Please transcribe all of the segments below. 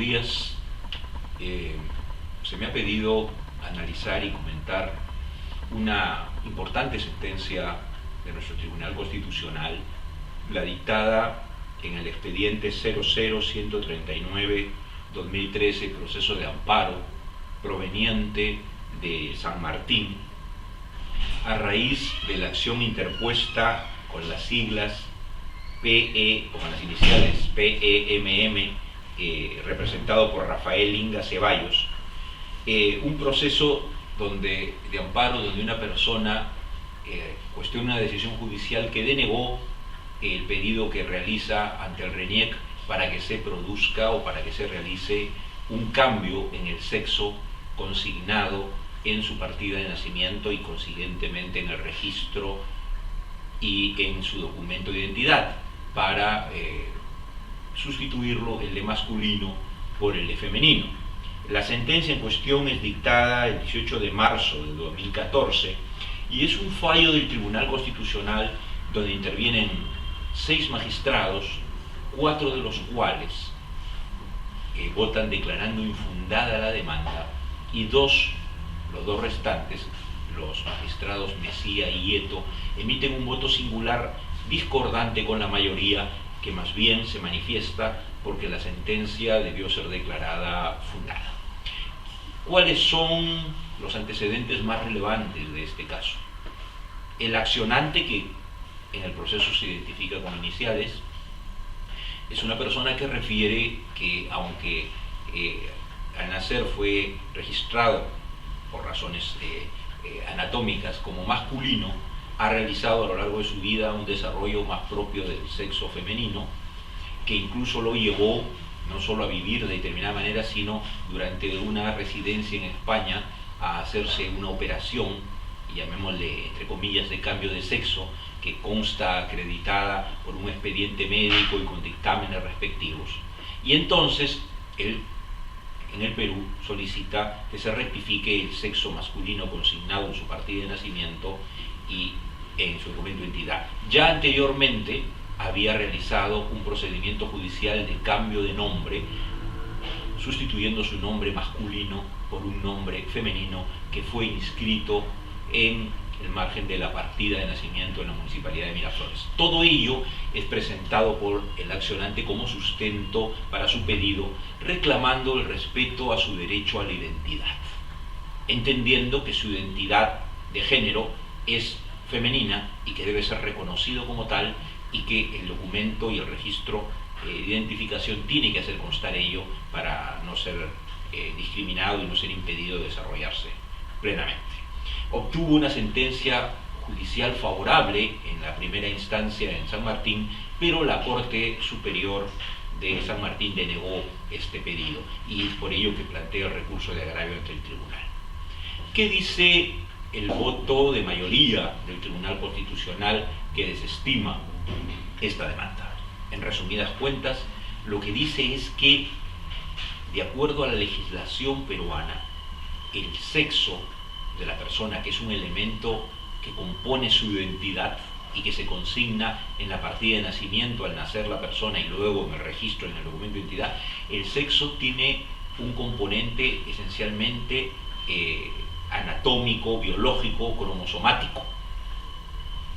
Señorías, se me ha pedido analizar y comentar una importante sentencia de nuestro Tribunal Constitucional, la dictada en el expediente 00139-2013, proceso de amparo proveniente de San Martín, a raíz de la acción interpuesta con las siglas PE, o con las iniciales PEMM, representado por Rafael Inga Ceballos, un proceso de amparo donde una persona cuestiona una decisión judicial que denegó el pedido que realiza ante el RENIEC para que se produzca o para que se realice un cambio en el sexo consignado en su partida de nacimiento y consiguientemente en el registro y en su documento de identidad, para sustituirlo, el de masculino, por el de femenino. La sentencia en cuestión es dictada el 18 de marzo de 2014 y es un fallo del Tribunal Constitucional donde intervienen 6 magistrados, 4 de los cuales votan declarando infundada la demanda, y los 2 restantes, los magistrados Mesía y Hieto, emiten un voto singular discordante con la mayoría, que más bien se manifiesta porque la sentencia debió ser declarada fundada. ¿Cuáles son los antecedentes más relevantes de este caso? El accionante, que en el proceso se identifica con iniciales, es una persona que refiere que, aunque al nacer fue registrado por razones anatómicas como masculino, ha realizado a lo largo de su vida un desarrollo más propio del sexo femenino, que incluso lo llevó no solo a vivir de determinada manera, sino durante una residencia en España a hacerse una operación, llamémosle entre comillas, de cambio de sexo, que consta acreditada por un expediente médico y con dictámenes respectivos. Y entonces él, en el Perú, solicita que se rectifique el sexo masculino consignado en su partida de nacimiento y en su documento de identidad. Ya anteriormente había realizado un procedimiento judicial de cambio de nombre, sustituyendo su nombre masculino por un nombre femenino que fue inscrito en el margen de la partida de nacimiento en la Municipalidad de Miraflores. Todo ello es presentado por el accionante como sustento para su pedido, reclamando el respeto a su derecho a la identidad, entendiendo que su identidad de género es femenina y que debe ser reconocido como tal, y que el documento y el registro de identificación tiene que hacer constar ello para no ser discriminado y no ser impedido de desarrollarse plenamente. Obtuvo una sentencia judicial favorable en la primera instancia en San Martín, pero la Corte Superior de San Martín denegó este pedido, y es por ello que plantea el recurso de agravio ante el tribunal. ¿Qué dice el voto de mayoría del Tribunal Constitucional que desestima esta demanda? En resumidas cuentas, lo que dice es que, de acuerdo a la legislación peruana, el sexo de la persona, que es un elemento que compone su identidad y que se consigna en la partida de nacimiento al nacer la persona y luego en el registro, en el documento de identidad, el sexo tiene un componente esencialmente anatómico, biológico, cromosomático,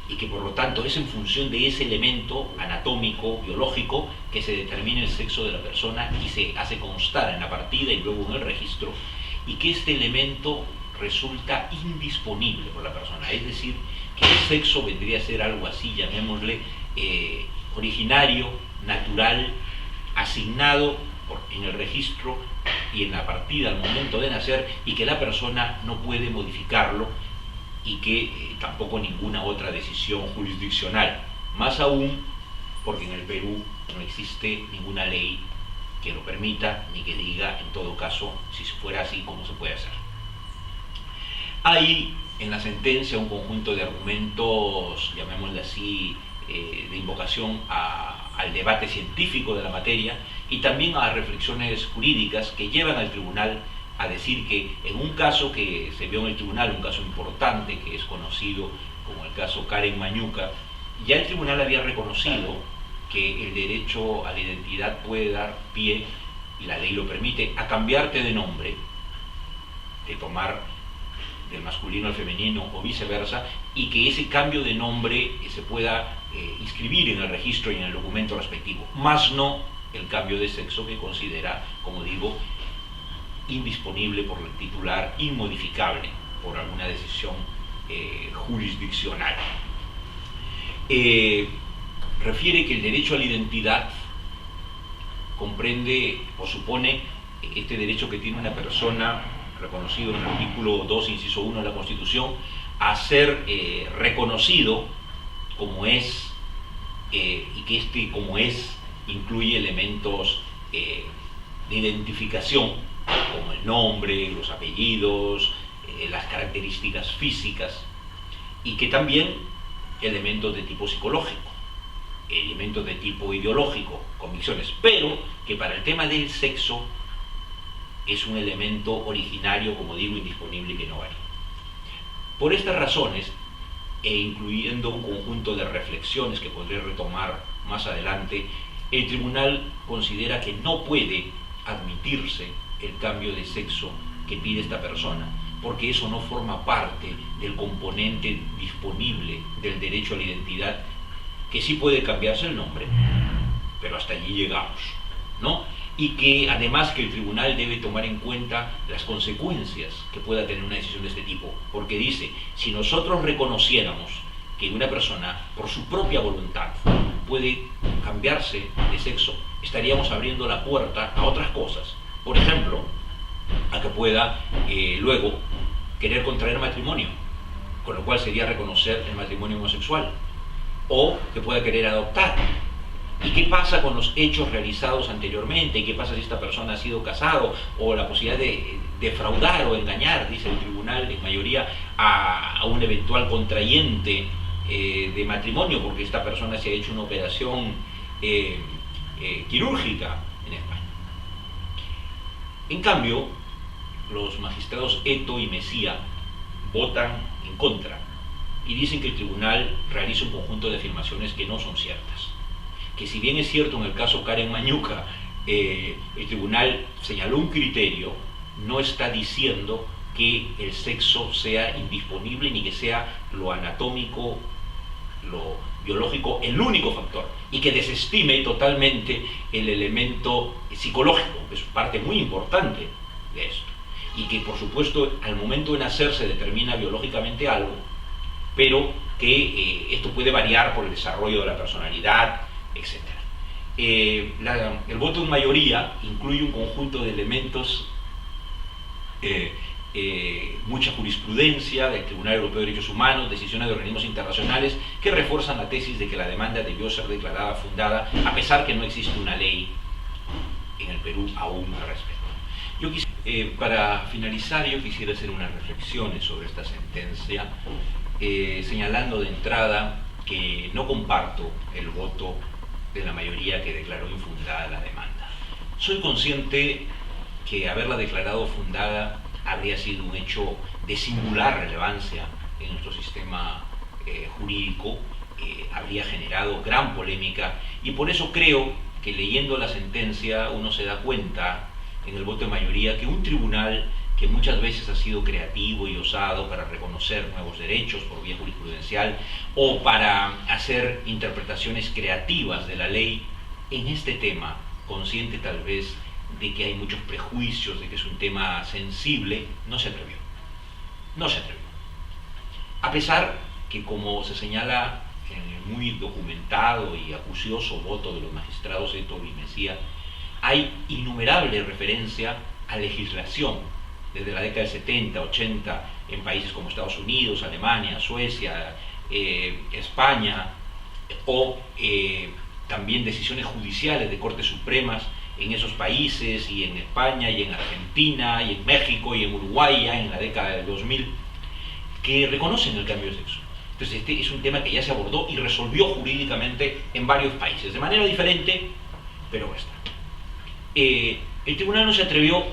y que por lo tanto es en función de ese elemento anatómico, biológico, que se determina el sexo de la persona y se hace constar en la partida y luego en el registro, y que este elemento resulta indisponible por la persona, es decir, que el sexo vendría a ser algo así, llamémosle, originario, natural, asignado en el registro y en la partida al momento de nacer, y que la persona no puede modificarlo, y que tampoco ninguna otra decisión jurisdiccional, más aún porque en el Perú no existe ninguna ley que lo permita, ni que diga, en todo caso, si fuera así, cómo se puede hacer. Hay en la sentencia un conjunto de argumentos, llamémosle así, de invocación al debate científico de la materia, y también a reflexiones jurídicas que llevan al tribunal a decir que en un caso que se vio en el tribunal, un caso importante que es conocido como el caso Karen Mañuca, ya el tribunal había reconocido que el derecho a la identidad puede dar pie y la ley lo permite, a cambiarte de nombre, de tomar del masculino al femenino o viceversa, y que ese cambio de nombre se pueda inscribir en el registro y en el documento respectivo, más no el cambio de sexo, que considera, como digo, indisponible por el titular, inmodificable por alguna decisión jurisdiccional. Refiere que el derecho a la identidad comprende o supone este derecho que tiene una persona, reconocido en el artículo 2, inciso 1 de la Constitución, a ser reconocido como es, y que este como es incluye elementos de identificación, como el nombre, los apellidos, las características físicas, y que también elementos de tipo psicológico, elementos de tipo ideológico, convicciones, pero que para el tema del sexo es un elemento originario, como digo, indisponible y que no varía. Por estas razones, e incluyendo un conjunto de reflexiones que podré retomar más adelante, el tribunal considera que no puede admitirse el cambio de sexo que pide esta persona, porque eso no forma parte del componente disponible del derecho a la identidad, que sí puede cambiarse el nombre, pero hasta allí llegamos, ¿no? Y que además que el tribunal debe tomar en cuenta las consecuencias que pueda tener una decisión de este tipo, porque dice, si nosotros reconociéramos que una persona por su propia voluntad puede cambiarse de sexo, estaríamos abriendo la puerta a otras cosas, por ejemplo, a que pueda luego querer contraer matrimonio, con lo cual sería reconocer el matrimonio homosexual, o que pueda querer adoptar. ¿Y qué pasa con los hechos realizados anteriormente? ¿Y qué pasa si esta persona ha sido casado? O la posibilidad de defraudar o engañar, dice el tribunal en mayoría, a un eventual contrayente de matrimonio, porque esta persona se ha hecho una operación quirúrgica en España. En cambio, los magistrados Eto y Mesía votan en contra y dicen que el tribunal realiza un conjunto de afirmaciones que no son ciertas. Que si bien es cierto en el caso Karen Mañuca, el tribunal señaló un criterio, no está diciendo que el sexo sea indisponible ni que sea lo anatómico, lo biológico, el único factor, y que desestime totalmente el elemento psicológico, que es parte muy importante de esto, y que por supuesto al momento de nacer se determina biológicamente algo, pero que esto puede variar por el desarrollo de la personalidad, etc. El voto en mayoría incluye un conjunto de elementos, mucha jurisprudencia del Tribunal Europeo de Derechos Humanos, decisiones de organismos internacionales que refuerzan la tesis de que la demanda debió ser declarada fundada, a pesar que no existe una ley en el Perú aún al respecto. Para finalizar, yo quisiera hacer unas reflexiones sobre esta sentencia, señalando de entrada que no comparto el voto de la mayoría que declaró infundada la demanda. Soy consciente que haberla declarado fundada habría sido un hecho de singular relevancia en nuestro sistema jurídico, habría generado gran polémica, y por eso creo que leyendo la sentencia uno se da cuenta en el voto de mayoría que un tribunal que muchas veces ha sido creativo y osado para reconocer nuevos derechos por vía jurisprudencial o para hacer interpretaciones creativas de la ley, en este tema, consciente tal vez de que hay muchos prejuicios, de que es un tema sensible, no se atrevió. No se atrevió. A pesar que, como se señala en el muy documentado y acucioso voto de los magistrados Eto y Mesía, hay innumerable referencia a legislación desde la década del 70, 80, en países como Estados Unidos, Alemania, Suecia, España, o también decisiones judiciales de Cortes Supremas en esos países, y en España, y en Argentina, y en México, y en Uruguay, ya en la década del 2000, que reconocen el cambio de sexo. Entonces este es un tema que ya se abordó y resolvió jurídicamente en varios países, de manera diferente, pero está. El tribunal no se atrevió,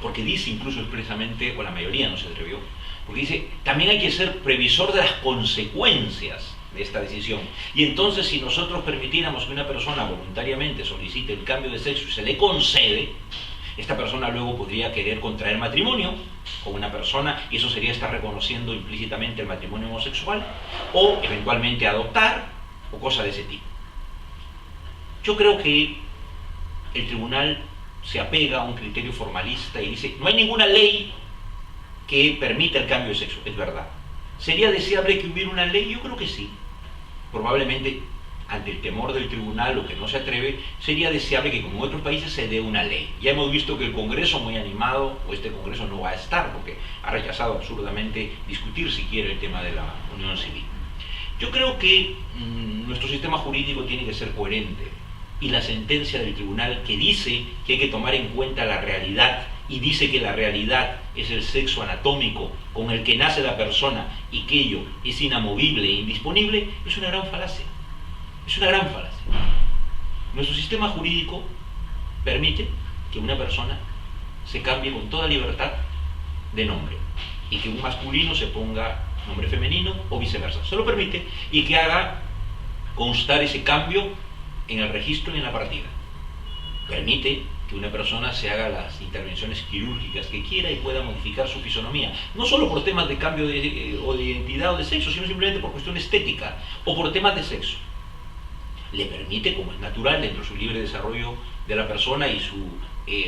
porque dice incluso expresamente, o la mayoría no se atrevió, porque dice, también hay que ser previsor de las consecuencias de esta decisión. Y entonces, si nosotros permitiéramos que una persona voluntariamente solicite el cambio de sexo y se le concede, esta persona luego podría querer contraer matrimonio con una persona, y eso sería estar reconociendo implícitamente el matrimonio homosexual, o eventualmente adoptar, o cosa de ese tipo. Yo creo que el tribunal se apega a un criterio formalista y dice, no hay ninguna ley que permita el cambio de sexo. Es verdad. ¿Sería deseable que hubiera una ley? Yo creo que sí. Probablemente, ante el temor del tribunal o que no se atreve, sería deseable que como en otros países se dé una ley. Ya hemos visto que el Congreso, muy animado, o este Congreso no va a estar porque ha rechazado absurdamente discutir siquiera el tema de la unión civil. Yo creo que nuestro sistema jurídico tiene que ser coherente, y la sentencia del tribunal que dice que hay que tomar en cuenta la realidad, y dice que la realidad es el sexo anatómico con el que nace la persona y que ello es inamovible e indisponible, es una gran falacia. Es una gran falacia. Nuestro sistema jurídico permite que una persona se cambie con toda libertad de nombre, y que un masculino se ponga nombre femenino o viceversa. Se lo permite, y que haga constar ese cambio en el registro y en la partida. Permite que una persona se haga las intervenciones quirúrgicas que quiera y pueda modificar su fisonomía, no solo por temas de cambio de identidad o de sexo, sino simplemente por cuestión estética o por temas de sexo. Le permite, como es natural dentro de su libre desarrollo de la persona y su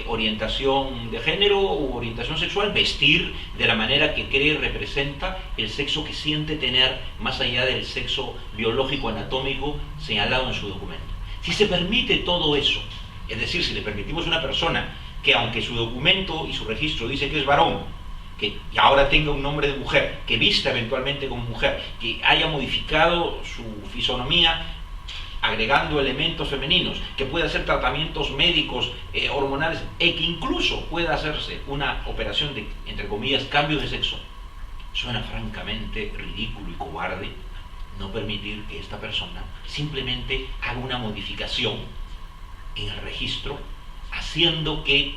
orientación de género u orientación sexual, vestir de la manera que cree representa el sexo que siente tener, más allá del sexo biológico anatómico señalado en su documento. Si se permite todo eso, es decir, si le permitimos a una persona que, aunque su documento y su registro dice que es varón, que ahora tenga un nombre de mujer, que vista eventualmente como mujer, que haya modificado su fisonomía agregando elementos femeninos, que pueda hacer tratamientos médicos, hormonales, que incluso pueda hacerse una operación de, entre comillas, cambio de sexo, suena francamente ridículo y cobarde no permitir que esta persona simplemente haga una modificación en el registro, haciendo que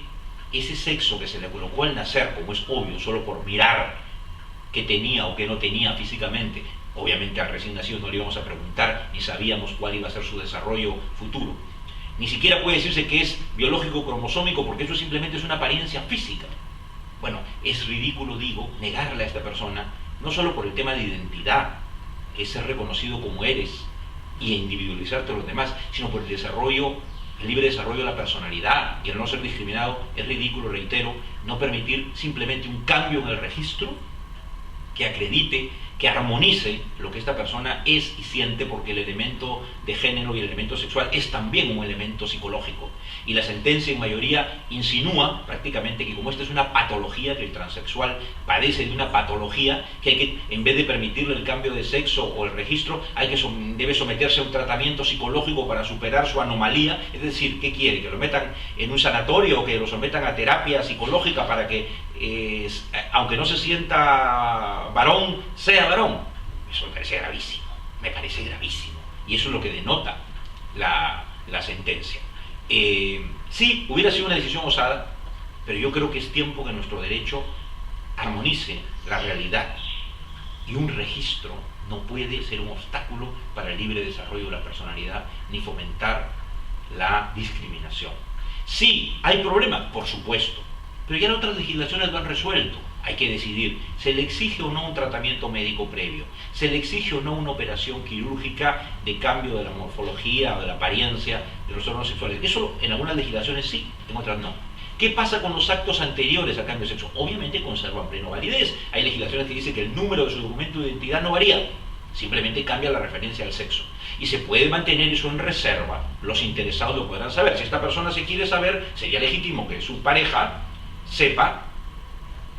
ese sexo que se le colocó al nacer, como es obvio, solo por mirar qué tenía o qué no tenía físicamente. Obviamente al recién nacido no le íbamos a preguntar, ni sabíamos cuál iba a ser su desarrollo futuro. Ni siquiera puede decirse que es biológico cromosómico, porque eso simplemente es una apariencia física. Bueno, es ridículo, digo, negarle a esta persona, no solo por el tema de identidad, que es ser reconocido como eres y individualizarte a los demás, sino por el desarrollo, el libre desarrollo de la personalidad y el no ser discriminado. Es ridículo, reitero, no permitir simplemente un cambio en el registro que acredite, que armonice lo que esta persona es y siente, porque el elemento de género y el elemento sexual es también un elemento psicológico. Y la sentencia en mayoría insinúa prácticamente que como esta es una patología, que el transexual padece de una patología, que hay que, en vez de permitirle el cambio de sexo o el registro, debe someterse a un tratamiento psicológico para superar su anomalía. Es decir, ¿qué quiere? ¿Que lo metan en un sanatorio o que lo sometan a terapia psicológica para que, aunque no se sienta varón, sea varón? Eso me parece gravísimo, y eso es lo que denota la sentencia. Sí, hubiera sido una decisión osada, pero yo creo que es tiempo que nuestro derecho armonice la realidad, y un registro no puede ser un obstáculo para el libre desarrollo de la personalidad ni fomentar la discriminación. Sí, hay problemas, por supuesto, pero ya en otras legislaciones lo han resuelto. Hay que decidir, ¿se le exige o no un tratamiento médico previo? ¿Se le exige o no una operación quirúrgica de cambio de la morfología o de la apariencia de los órganos sexuales? Eso en algunas legislaciones sí, en otras no. ¿Qué pasa con los actos anteriores al cambio de sexo? Obviamente conservan plena validez. Hay legislaciones que dicen que el número de su documento de identidad no varía, simplemente cambia la referencia al sexo. Y se puede mantener eso en reserva, los interesados lo podrán saber. Si esta persona se quiere saber, sería legítimo que su pareja sepa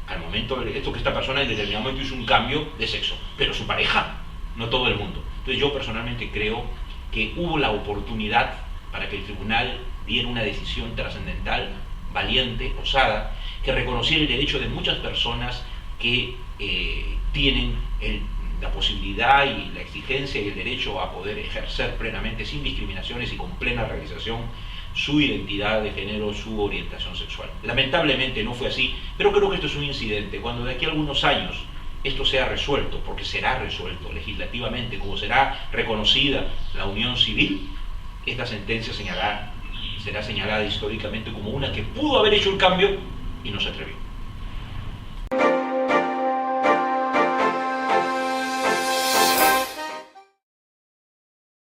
al momento de esto que esta persona en determinado momento hizo un cambio de sexo, pero su pareja, no todo el mundo. Entonces yo personalmente creo que hubo la oportunidad para que el tribunal diera una decisión trascendental, valiente, osada, que reconociera el derecho de muchas personas que tienen la posibilidad y la exigencia y el derecho a poder ejercer plenamente, sin discriminaciones y con plena realización, su identidad de género, su orientación sexual. Lamentablemente no fue así, pero creo que esto es un incidente. Cuando de aquí a algunos años esto sea resuelto, porque será resuelto legislativamente, como será reconocida la unión civil. Esta sentencia será señalada históricamente como una que pudo haber hecho el cambio y no se atrevió.